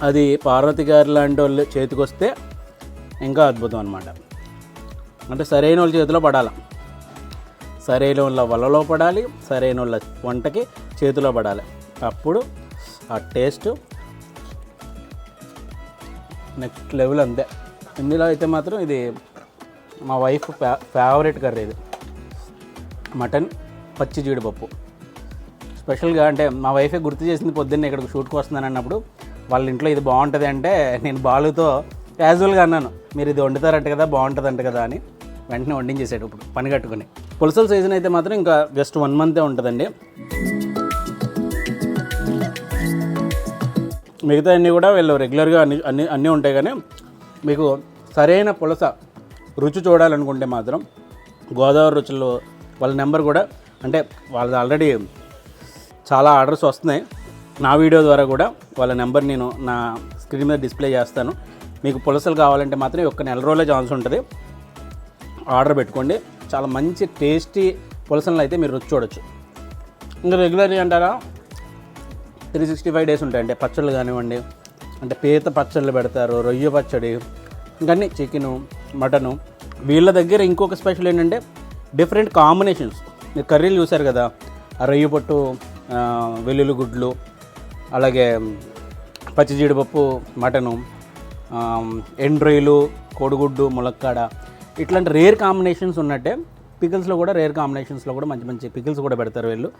అది పార్వతి గారు లాంటి వాళ్ళు చేతికి వస్తే ఇంకా అద్భుతం అనమాట. అంటే సరైన వాళ్ళ చేతిలో పడాలి, సరైన వాళ్ళ వలలో పడాలి, సరైన వాళ్ళ వంటకి చేతిలో పడాలి. అప్పుడు ఆ టేస్ట్ నెక్స్ట్ లెవెల్. అంతే. ఇందులో అయితే మాత్రం ఇది మా వైఫ్ ఫేవరెట్ కర్రీ. ఇది మటన్ పచ్చి జీడిపప్పు స్పెషల్గా. అంటే మా వైఫే గుర్తు చేసింది పొద్దున్నే ఇక్కడికి షూట్కి వస్తున్నాను అన్నప్పుడు. వాళ్ళ ఇంట్లో ఇది బాగుంటుంది అంటే నేను బాలుతో క్యాజువల్గా అన్నాను, మీరు ఇది వండుతారంట కదా, బాగుంటుందంట కదా అని. వెంటనే వండించేసాడు ఇప్పుడు పని కట్టుకుని. పులసల సీజన్ అయితే మాత్రం ఇంకా జస్ట్ 1 మంతే ఉంటుందండి. మిగతా అన్నీ కూడా వీళ్ళు రెగ్యులర్గా అన్నీ ఉంటాయి. కానీ మీకు సరైన పులస రుచి చూడాలనుకుంటే మాత్రం గోదావరి రుచుల్లో వాళ్ళ నెంబర్ కూడా, అంటే వాళ్ళది ఆల్రెడీ చాలా ఆర్డర్స్ వస్తున్నాయి. నా వీడియో ద్వారా కూడా వాళ్ళ నెంబర్ నేను నా స్క్రీన్ మీద డిస్ప్లే చేస్తాను. మీకు పులసలు కావాలంటే మాత్రం ఒక్క నెల రోజులే ఛాన్స్ ఉంటుంది. ఆర్డర్ పెట్టుకోండి. చాలా మంచి టేస్టీ పులసలను అయితే మీరు రుచి చూడొచ్చు. ఇంకా రెగ్యులర్లీ అంటారా 365 డేస్ ఉంటాయండి పచ్చళ్ళు కానివ్వండి. అంటే పీత పచ్చళ్ళు పెడతారు, రొయ్య పచ్చడి, ఇంకన్నీ చికెను, మటను. వీళ్ళ దగ్గర ఇంకొక స్పెషల్ ఏంటంటే డిఫరెంట్ కాంబినేషన్స్. మీరు కర్రీలు చూశారు కదా, ఆ రొయ్య పొట్టు, వెల్లుల్లి గుడ్లు, అలాగే పచ్చి జీడిపప్పు, మటను, ఎండ్రొయ్యలు, కోడిగుడ్డు, ములక్కాడ, ఇట్లాంటి రేర్ కాంబినేషన్స్ ఉన్నట్టే పికిల్స్లో కూడా రేర్ కాంబినేషన్స్లో కూడా మంచి మంచి పికిల్స్ కూడా పెడతారు వీళ్ళు.